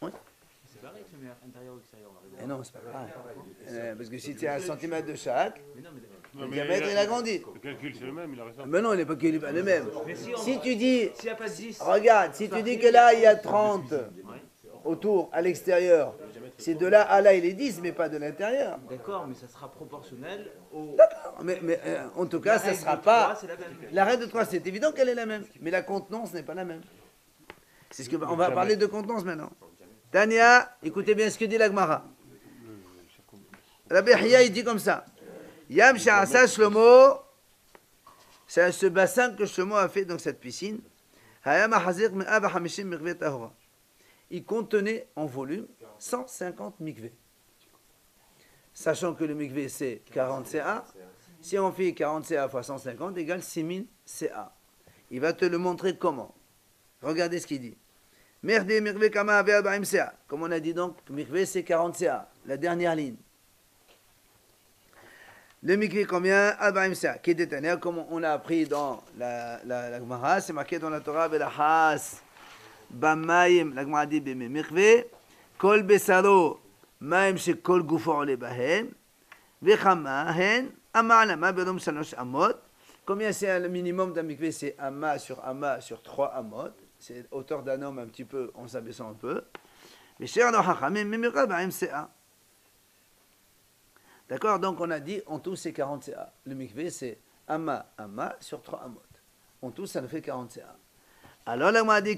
Oui. C'est pareil que le mur intérieur ou extérieur. Et non, c'est pas pareil. Parce que si tu as 1 centimètre de chaque, Mais non, mais le diamètre, il a grandi. Le calcul, c'est le même, il a raison. Mais non, il n'est pas le même. Si tu dis, s'il n'y a pas 10. regarde, si tu dis que là, il y a 30 autour, à l'extérieur, c'est de là à là, il est 10, mais pas de l'intérieur. D'accord, mais ça sera proportionnel au. D'accord, mais en tout cas, ça ne règle sera de pas... trois, c'est la même. La règle de 3, c'est évident qu'elle est la même, mais la contenance n'est pas la même. C'est ce que on va parler de contenance maintenant. Tania, écoutez bien ce que dit la Gemara. Rabbi Hiya, il dit comme ça. Yam Sha'asa Shlomo, c'est ce bassin que Shlomo a fait, donc cette piscine. Hayam Ha'azir Me'av Hamishim Mikveh Tahora. Il contenait en volume 150 mikveh. Sachant que le mikveh c'est 40 CA, si on fait 40 CA fois 150 égale 6000 CA. Il va te le montrer comment. Regardez ce qu'il dit. Merde mikveh kama ave 40 CA. Comme on a dit donc, mikveh c'est 40 CA, la dernière ligne. Le mikveh combien? 40 CA. Qui est détenu, comme on l'a appris dans la Gemara, c'est marqué dans la Torah, Belahas. Bamaim, la Gemara dit b'me mikveh, kol besaro, maim shekol gufo ole bahem, vechama hen, ama'alama bedom shalosh amot. Combien c'est le minimum d'un mikveh? C'est amma sur 3 amot. C'est hauteur d'un homme un petit peu, en s'abaissant un peu. Mais cher no hachamim, mimira b'aim CA. D'accord, donc on a dit en tout c'est 40 CA. Le mikveh c'est amma sur 3 amot. En tout ça nous fait 40 CA. Alors là, on a dit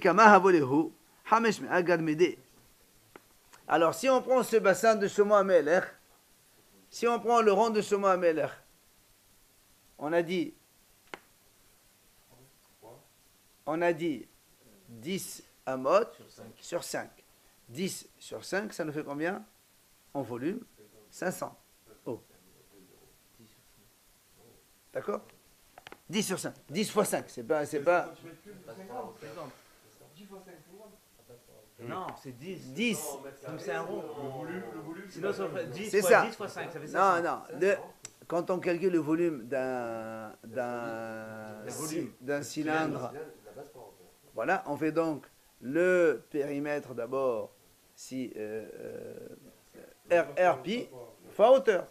alors si on prend ce bassin de Shlomo HaMelech, si on prend le rond de Shlomo HaMelech, on a dit 10 amot sur 5. 10 sur 5, ça nous fait combien en volume? 500. Oh. D'accord? 10 sur 5. 10 fois 5. C'est pas... 10 fois 5, Non, c'est 10. 10. Comme c'est un rond. Le volume, Sinon, ça ferait 10 C'est fois ça. 10 fois 5. Ça fait 500. Non. Quand on calcule le volume d'un cylindre, voilà, on fait donc le périmètre d'abord, si RP fois hauteur.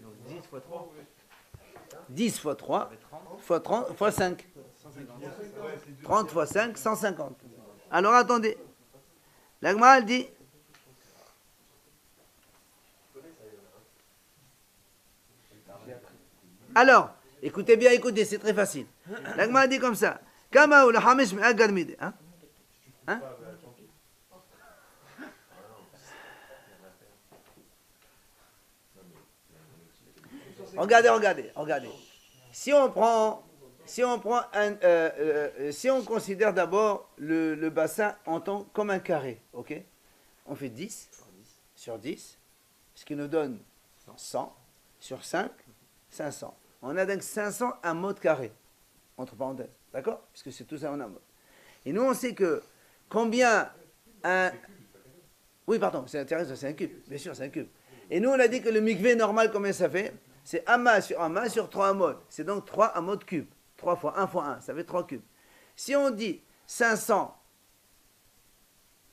Donc 10 fois 3. 10 fois 3 Ça fait 30. fois 30 fois 5. 30 fois 5, 150. Alors attendez. La Gemara elle dit. Alors, écoutez bien, écoutez, c'est très facile. La Gemara dit comme ça. Kama ou la hamish mi agarmide. Hein? Regardez. Si on considère d'abord le bassin en tant comme un carré, ok? On fait 10 sur 10, ce qui nous donne 100 sur 5, 500. On a donc 500 un mode carré, entre parenthèses, d'accord? Puisque c'est tout ça en un mode. Et nous on sait que combien un... Oui, pardon, c'est intéressant, c'est un cube, bien sûr, c'est un cube. Et nous on a dit que le mikveh normal, combien ça fait? C'est amma sur 3 amodes. C'est donc 3 amodes cubes. 3 fois 1 fois 1, ça fait 3 cubes. Si on dit 500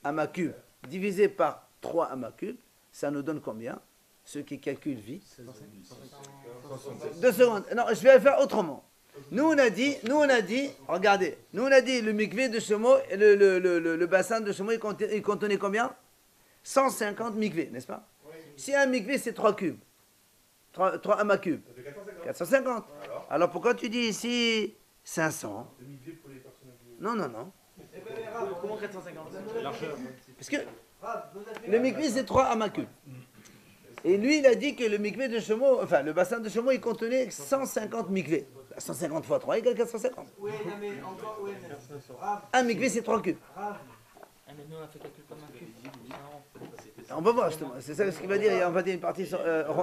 amas cubes divisé par 3 amas cubes, ça nous donne combien? Ceux qui calculent vite. 2 secondes. Non, je vais le faire autrement. Nous on a dit, regardez, nous on a dit le mikveh de Shlomo, le bassin de Shlomo, il contenait combien? 150 mikveh, n'est-ce pas? Si un mikveh c'est 3 cubes, 3 amas cubes. 450. Alors pourquoi tu dis ici 500? Non. Comment 450? Parce que le mikveh c'est 3 amas cubes. Et lui il a dit que le mikveh de Shlomo, enfin le bassin de Shlomo il contenait 150 mikveh. 150 fois 3 égale 450. Oui, mais encore, oui, mais... Un mikveh c'est 3 cubes. Mais nous on a fait calcul comme un cube. On va voir justement, c'est ça ce qu'il va dire, on va dire une partie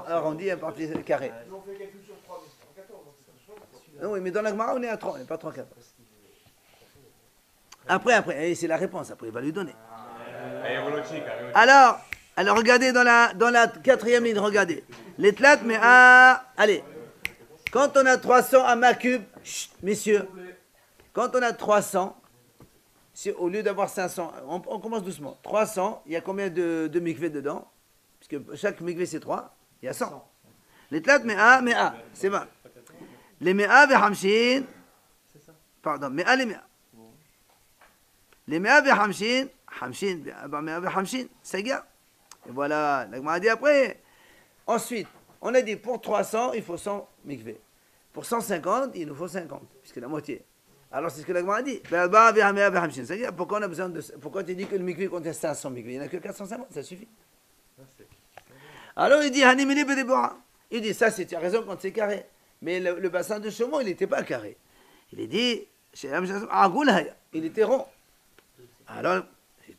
arrondie et une partie carrée. Nous, on fait calcul sur 3, mais c'est 14, donc c'est pas chose. Non, oui, mais dans la Gemara, on est à 3, on n'est pas 3, 4. Après, c'est la réponse, après il va lui donner. Alors, Alors regardez dans la quatrième ligne, regardez. Les tlat, mais allez. Quand on a 300 amas cubes, chut, messieurs, quand on a 300, au lieu d'avoir 500, on commence doucement. 300, il y a combien de mikveh dedans? Puisque chaque mikveh c'est 3, il y a 100. Les tlat, mais c'est bon. Les mea vehamshin, pardon, mea les mea. Les mea vehamshin, hamshin, mea vehamshin, c'est gars. Et voilà, la Gemara dit après. Ensuite, on a dit pour 300, il faut 100 mikveh. Pour 150, il nous faut 50, puisque la moitié. Alors c'est ce que la Gemara dit. C'est-à-dire, pourquoi on a besoin de. Pourquoi tu dis que le mikveh contient 500 mikveh? Il n'y en a que 450, ça suffit. Alors il dit, il dit, ça c'est, tu as raison quand c'est carré. Mais le bassin de Chaumont, il n'était pas carré. Il est dit, il était rond. Alors,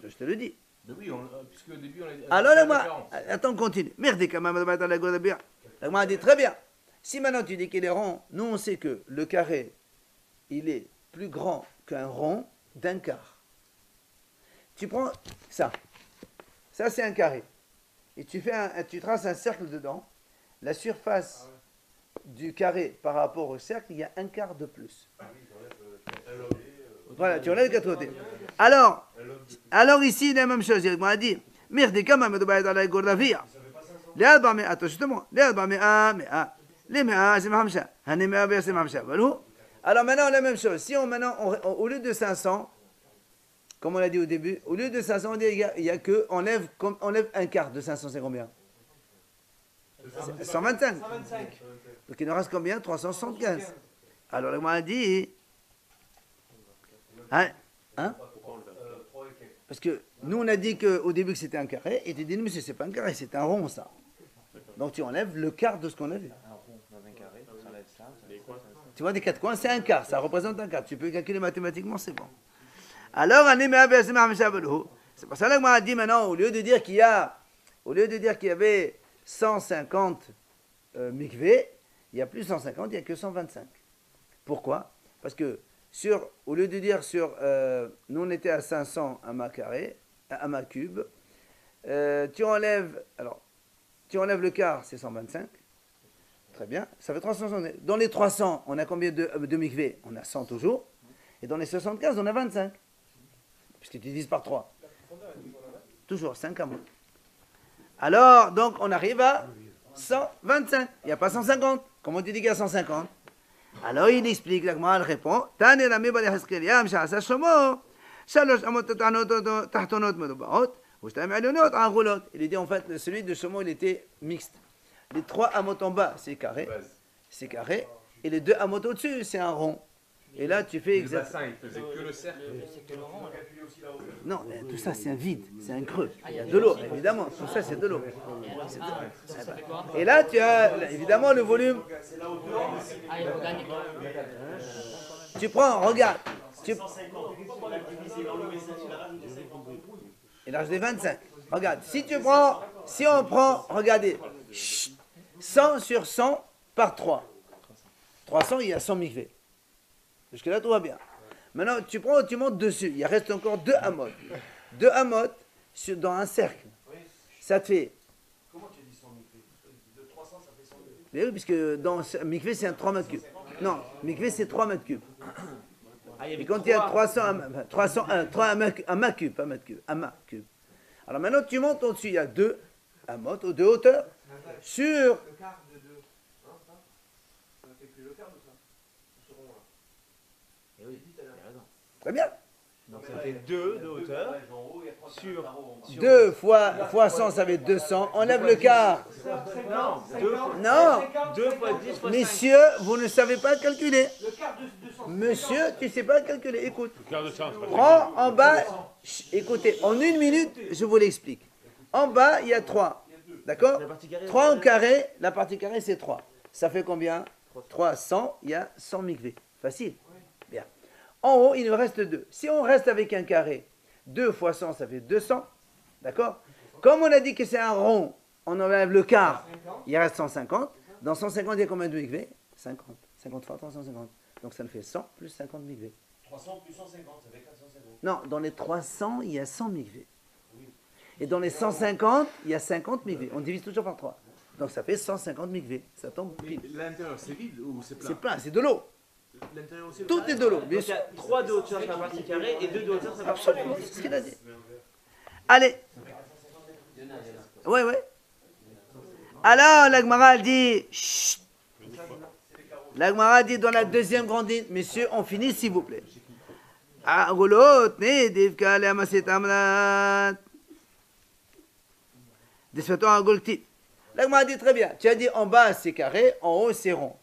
je te le dis. Mais oui, puisque au début on a dit. Alors là, moi, attends, on continue. Merde, quand même, la Gemara dit très bien. Si maintenant tu dis qu'il est rond, nous on sait que le carré, il est plus grand qu'un rond d'un quart. Tu prends ça. Ça c'est un carré. Et tu traces un cercle dedans. La surface du carré par rapport au cercle, il y a un quart de plus. Voilà, tu enlèves les quatre côtés. Alors ici, la même chose. On a dit, merde, quand même, dans la Gordavia. Attends, justement. Les mea, c'est Mahamsha. C'est Mahamsha. Alors maintenant, la même chose. Si au lieu de 500, comme on l'a dit au début, au lieu de 500, on dit il y a que, enlève un quart de 500, c'est combien? 125. Donc il nous reste combien? 375. Alors le a dit, hein? Parce que nous on a dit qu'au début que c'était un carré, et tu dis non, monsieur, c'est pas un carré, c'est un rond ça. Donc tu enlèves le quart de ce qu'on a vu. Un rond dans un carré, tu enlèves ça. Tu vois, des quatre coins, c'est un quart, ça représente un quart. Tu peux calculer mathématiquement, c'est bon. Alors, c'est pour ça que moi, dit maintenant, au lieu de dire qu'il y avait 150 mikveh, il n'y a plus 150, il n'y a que 125. Pourquoi? Parce que au lieu de dire nous on était à 500 amas carré, amas cube, tu enlèves le quart, c'est 125. Très bien, ça fait 360. Dans les 300, on a combien de mikveh? On a 100 toujours. Et dans les 75, on a 25. Puisque tu divises par 3. Toujours, 5 amas. Alors, donc, on arrive à 125. Il n'y a pas 150. Comment tu dis qu'il y a 150? Alors, il explique, la Gemara répond, il dit en fait, celui de Shlomo, il était mixte. Les 3 amot en bas, c'est carré, et les 2 amot au-dessus, c'est un rond. Et là, tu fais exactement. Le bassin, il faisait que le cercle. Non, tout ça, c'est un vide, c'est un creux. Il y a de l'eau, évidemment. Tout ça, c'est de l'eau. Et là, tu as évidemment le volume. Tu prends, regarde. Il a rajouté 25. Regarde, si on prend, regardez, 100 sur 100 par 3. 300, il y a 100 mikveh. Jusque-là, tout va bien. Maintenant, tu montes dessus. Il reste encore 2 amot. 2 amot dans un cercle. Ça te fait. Comment tu dis 100 mikveh? De 300, ça fait 100 mikveh. Mais oui, puisque dans mikveh, c'est un 3 mètres cubes. Non, mikveh, c'est 3 mètres cubes. Et quand il y a 300 amas cubes, pas mètres cubes, amas cubes. Alors maintenant, tu montes au-dessus. Il y a 2 amot, 2 hauteurs. Sur. Le quart de 2. Non, ça fait plus le quart de ça. Ce rond-là. Et oui, il a raison. Très bien. Donc ça fait 2 de hauteur sur 2 fois 100, ça fait 200. Enlève le quart. Non. 2 fois 10 fois 5. Messieurs, vous ne savez pas calculer. Le quart de 200. Monsieur, tu ne sais pas calculer. Écoute. Le quart de sens. Prends en bas. Écoutez, en 1 minute, je vous l'explique. En bas, il y a 3. D'accord? 3 en carré. La partie carrée, c'est 3. Ça fait combien? 300. Il y a 100 mikveh. Facile. Bien. En haut, il nous reste 2. Si on reste avec un carré, 2 fois 100, ça fait 200. D'accord? Comme on a dit que c'est un rond, on enlève le quart, il reste 150. Dans 150, il y a combien de mikveh? 50. 50 fois 350. Donc ça nous fait 100 plus 50 mikveh. 300 plus 150, ça fait 450. Non, dans les 300, il y a 100 mikveh. Et dans les 150, il y a 50 mikveh. On divise toujours par 3. Donc ça fait 150 mikveh. Ça tombe Mais pile. l'intérieur, c'est vide ou c'est plein? C'est plein, c'est de l'eau. L'intérieur aussi. Tout est de l'eau. Donc Bien il y sûr. a 3 de hauteur sur la partie carrée et 2 de hauteur sur la partie Absolument, c'est ce qu'il a dit. Allez. Ouais, ouais. Alors, la Gemara dit, chut. La Gemara dit dans la deuxième grande ligne, messieurs, on finit s'il vous plaît. Ah, roulotte, né, divka, le amaset amrat. Desfaton à golti. La Gemara dit très bien. Tu as dit en bas c'est carré, en haut c'est rond.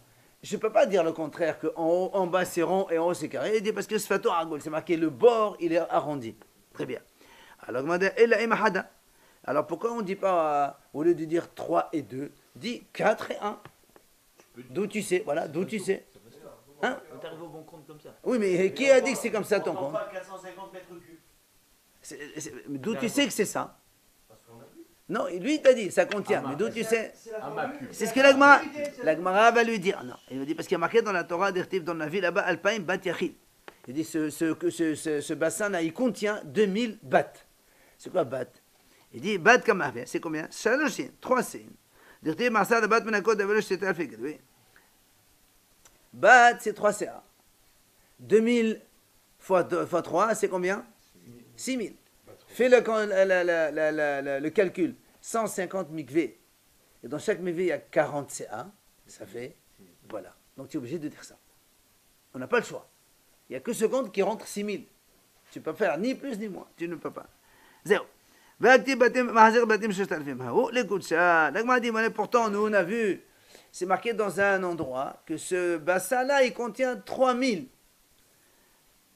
Je ne peux pas dire le contraire, en bas c'est rond et en haut c'est carré. Il dit parce que Sfato Argol, c'est marqué le bord, il est arrondi. Très bien. Alors, alors pourquoi on ne dit pas, au lieu de dire 3 et 2, dis 4 et 1. D'où tu sais, voilà, d'où tu sais. Hein? On arrive au bon compte comme ça. Oui, mais qui a dit que c'est comme ça ton compte? Pas 450 mètres cubes. D'où tu sais que c'est ça? Non, lui il t'a dit, ça contient, mais d'où tu sais? Un mât cube. C'est ce que la Gemara va lui dire. Non, il lui dit parce qu'il y a marqué dans la Torah d'Ertiv, dans la ville là-bas, Alpaim Bat Yachid. Il dit ce bassin-là, il contient 2000 bat. C'est quoi bat? Il dit bat comme c'est combien? 3 signes. D'Ertiv, Marsad Bat Menakot Davelosh c'était Alfik. Oui. Bat, c'est 3 CA. 2000 fois 3, c'est combien? 6000. Fais le calcul. 150 mikveh. Et dans chaque mikveh, il y a 40 CA. Ça fait, voilà. Donc tu es obligé de dire ça. On n'a pas le choix. Il n'y a que ce compte qui rentre 6000. Tu ne peux pas faire ni plus ni moins. Tu ne peux pas. Zéro. Pourtant, nous, on a vu, c'est marqué dans un endroit que ce bassin-là, il contient 3000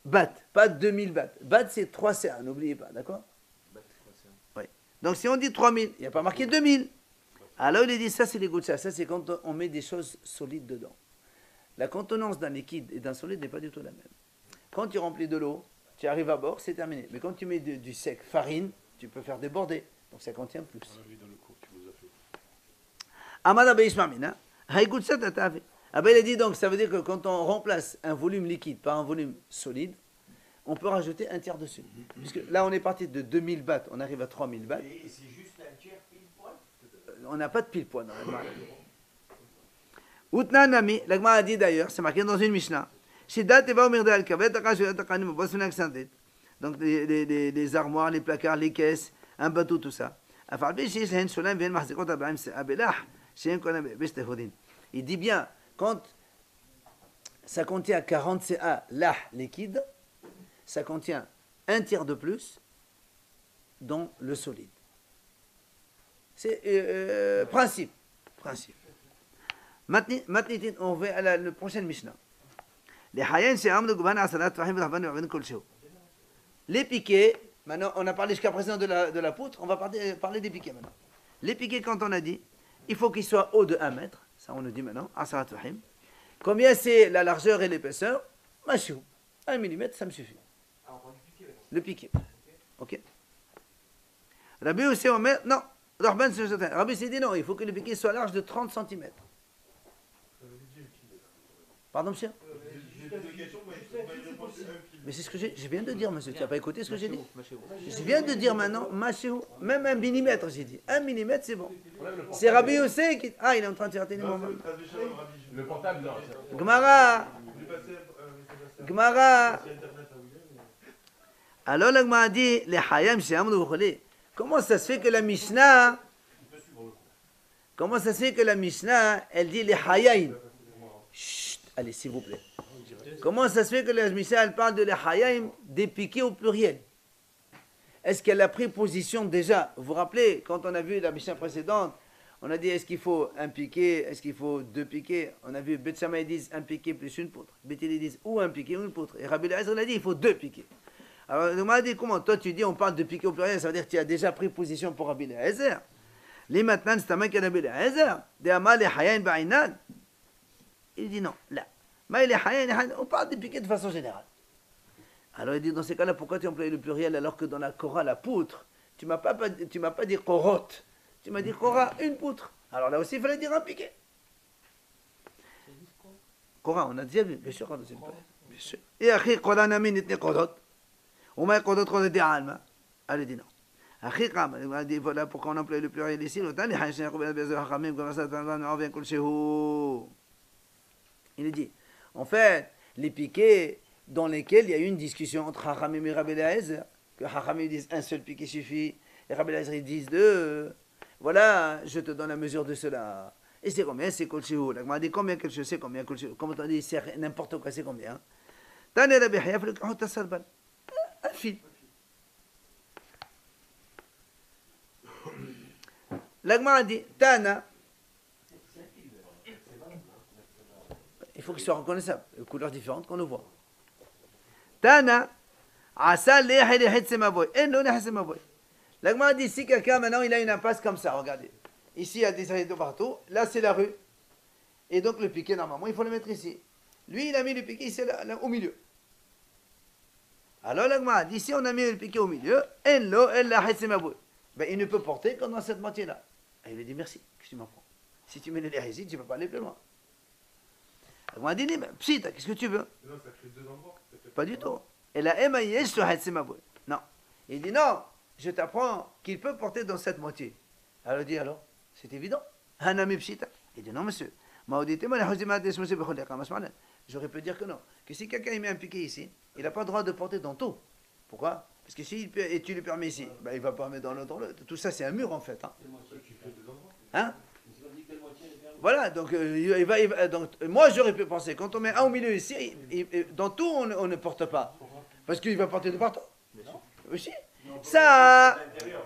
bat, pas 2000 bat. Bat, c'est 3 CA, n'oubliez pas, d'accord? Oui. Donc, si on dit 3000, il n'y a pas marqué 2000. Alors, il est dit, ça, c'est les gouttes. Ça, c'est quand on met des choses solides dedans. La contenance d'un liquide et d'un solide n'est pas du tout la même. Quand tu remplis de l'eau, tu arrives à bord, c'est terminé. Mais quand tu mets du sec, farine, tu peux faire déborder. Donc, ça contient plus. On l'a vu dans le cours que tu nous as fait. Amada Beishmamina, Haïgoutsat Atavé. Il a dit donc, ça veut dire que quand on remplace un volume liquide par un volume solide, on peut rajouter un tiers dessus. Puisque là, on est parti de 2000 bahts, on arrive à 3000 bahts. Et c'est juste un tiers pile poil. On n'a pas de pile poids dans la Gemara. Utna Nami, la Gemara a dit d'ailleurs, c'est marqué dans une Mishnah. Donc les armoires, les placards, les caisses, un bateau, tout ça. Il dit bien, quand ça contient 40 CA là liquide, ça contient un tiers de plus dans le solide. C'est principe. Maintenant, on va à la prochaine Mishnah. Les piquets, maintenant on a parlé jusqu'à présent de la poutre, on va parler des piquets maintenant. Les piquets, quand on a dit, il faut qu'ils soient hauts de 1 mètre, ça on le dit maintenant, combien c'est la largeur et l'épaisseur? 1 mm, ça me suffit. Le piquet. Ok. Rabbi aussi, non. Rabbi s'est dit non, il faut que le piquet soit large de 30 cm. Pardon, monsieur? Mais c'est ce que je viens de dire, monsieur. Tu n'as pas écouté ce que j'ai dit? Je viens de dire maintenant, même 1 mm, j'ai dit. 1 mm, c'est bon. C'est Rabbi Yossé qui... Ah, il est en train de faire tellement mal. Le portable, non. Gemara. Alors, la Gemara dit, les Hayam, c'est Amrou Kholi. Comment ça se fait que la Mishnah... elle dit les Hayam? Chut, allez, s'il vous plaît. Comment ça se fait que la Mishnah, elle parle de les Hayam, des piquets au pluriel? Est-ce qu'elle a pris position déjà? Vous vous rappelez, quand on a vu la Mishnah précédente, on a dit, est-ce qu'il faut un piquet, est-ce qu'il faut 2 piquets? On a vu, Bet Shammai disent un piquet plus une poutre. Bet Hillel disent ou un piquet ou une poutre. Et Rabbi Eliezer a dit, il faut 2 piquets. Alors, on m'a dit, comment? Toi, tu dis, on parle de piquet au pluriel, ça veut dire que tu as déjà pris position pour Rabbi Eliezer. Les maintenant, c'est un mec qui a Rabbi Eliezer. De Amal et Hayan Ba'inan. Il dit non, là. On parle des piquets de façon générale. Alors il dit, dans ces cas-là, pourquoi tu emploies le pluriel alors que dans la Korah, la poutre, tu m'as pas dit Korot, tu m'as dit Korah, une poutre. Alors là aussi, il fallait dire un piquet. Korah, on a déjà vu, bien sûr, on a déjà vu. Bien sûr. Et après, Korah Nami n'était Korot. On m'a Korot dit Alma. Elle dit non. Voilà pourquoi on emploie le pluriel ici. Il est dit, en fait, les piquets dans lesquels il y a eu une discussion entre Hachamim et Rabbi Eliezer, que Hachamim disent un seul piquet suffit, et Rabbi Eliezer disent deux. Voilà, je te donne la mesure de cela. Et c'est combien? C'est Kol Shehu. La Gemara dit combien quelque chose, c'est combien Kol Shehu. Comment on dit, c'est n'importe quoi, c'est combien? Tane Rabbi Hayaf le Kahot Tassalban. Un fil. La Gemara dit, Tana. Il faut qu'il soit reconnaissable. Une couleur différente qu'on le voit. Tana. Asa lehe lehet semaboy. En lo lehet semaboy. La Gemara dit, si quelqu'un maintenant il a une impasse comme ça, regardez. Ici il y a des rideaux partout. Là c'est la rue. Et donc le piquet normalement il faut le mettre ici. Lui il a mis le piquet ici là, au milieu. Alors la Gemara dit, si on a mis le piquet au milieu, en lo lehet semaboy. Ben il ne peut porter que dans cette moitié-là. Et il lui dit merci, qu'est-ce que tu m'en prends? Si tu mets les l'air ici, tu ne peux pas aller plus loin. La Gemara dit, psita, qu'est-ce que tu veux? Non, ça fait deux endroits. Pas du tout. Et la emayesh sur Hatzemaboy. Non. Il dit non, je t'apprends qu'il peut porter dans cette moitié. Alors il dit alors, c'est évident. Hanami psita. Il dit non monsieur. J'aurais pu dire que non. Que si quelqu'un met un piquet ici, il n'a pas le droit de porter dans tout. Pourquoi? Parce que si tu lui permets ici, ben, il ne va pas mettre dans l'autre. Tout ça c'est un mur en fait. Hein? Voilà, donc, donc moi j'aurais pu penser, quand on met un au milieu ici, dans tout on ne porte pas. Parce qu'il va porter de partout. Aussi. Ça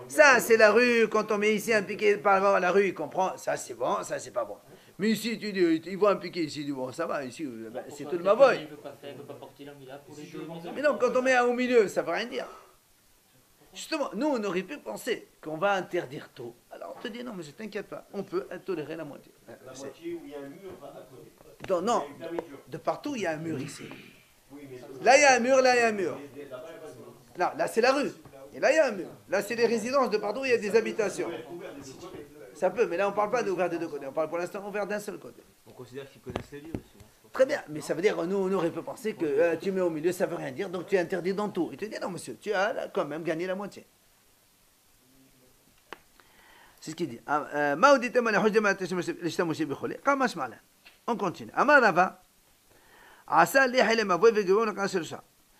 c'est la rue, quand on met ici un piquet par rapport à la rue, il comprend, ça c'est bon, ça c'est pas bon. Mais ici, tu dis, il voit un piquet ici, il dit bon ça va, ici c'est tout le mavoy. Il ne peut pas porter là pour les deux maisons. Mais non, quand on met un au milieu, ça ne veut rien dire. Justement, nous, on aurait pu penser qu'on va interdire tout. Alors, on te dit, non, mais ne t'inquiète pas, on peut tolérer la moitié. La moitié où il y a un mur à côté. Donc, non, Il y a une fermeture. de partout, il y a un mur ici. Oui, mais Là, il y a un mur, là, il y a un mur. là-bas, il y a pas de mur. Non, là, c'est la rue. Et là, il y a un mur. Là, c'est les résidences. De partout, il y a des habitations. Ouvert des deux côtés. Ça peut, mais là, on ne parle pas d'ouvert des deux côtés. On parle pour l'instant ouvert d'un seul côté. On considère qu'ils connaissent les lieux aussi. Très bien, mais ça veut dire, nous, on aurait pu penser que tu mets au milieu, ça ne veut rien dire, donc tu es interdit dans tout. Il te dit, non, monsieur, tu as là, quand même gagné la moitié. C'est ce qu'il dit. On continue.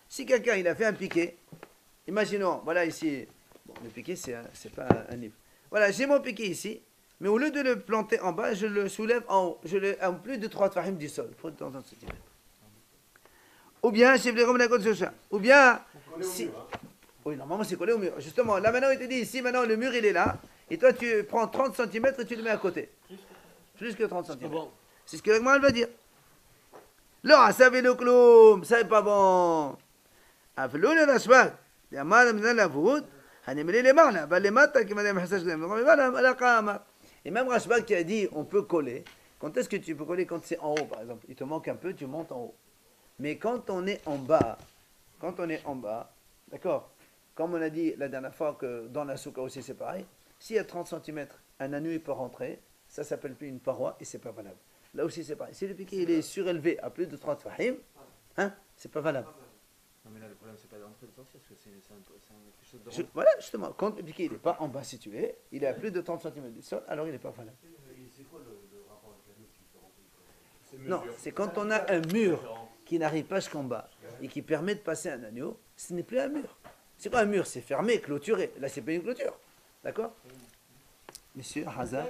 Si quelqu'un il a fait un piquet, imaginons, voilà ici, bon, le piquet c'est pas un livre. Voilà, j'ai mon piquet ici, mais au lieu de le planter en bas, je le soulève en haut. Je le en plus de 3 tfahim du sol. Faut de temps en temps. Ou bien, ou bien, si, oui, normalement c'est collé au mur. Justement, là maintenant il te dit, ici maintenant le mur il est là, et toi tu prends 30 cm et tu le mets à côté. Plus que 30 cm. C'est ce que la Gemara va dire. Là, ça veut le cloum, ça n'est pas bon. Afloun el aswad, yamal min al avoud, hanimeli le marna, bal le mata qui madame Hassan la qama. Et même Rashbag qui a dit on peut coller. Quand est-ce que tu peux coller? Quand c'est en haut par exemple. Il te manque un peu, tu montes en haut. Mais quand on est en bas, d'accord, comme on a dit la dernière fois que dans la souka aussi c'est pareil, s'il y a 30 cm, un anu il peut rentrer, ça s'appelle plus une paroi et c'est pas valable. Là aussi c'est pareil. Si le piquet il est surélevé à plus de 30 fahim, hein, c'est pas valable. Non mais là le problème c'est pas d'entrer de sortir, parce que c'est quelque chose de... Voilà justement, quand le piquet il n'est pas en bas situé, il est à plus de 30 cm du sol, alors il n'est pas valable. C'est quoi le rapport avec la mur qui fait rentrer? Non, c'est quand on a un mur qui n'arrive pas jusqu'en bas et qui permet de passer un agneau, ce n'est plus un mur. C'est quoi un mur? C'est fermé, clôturé. Là, c'est pas une clôture. D'accord? Monsieur Hazard.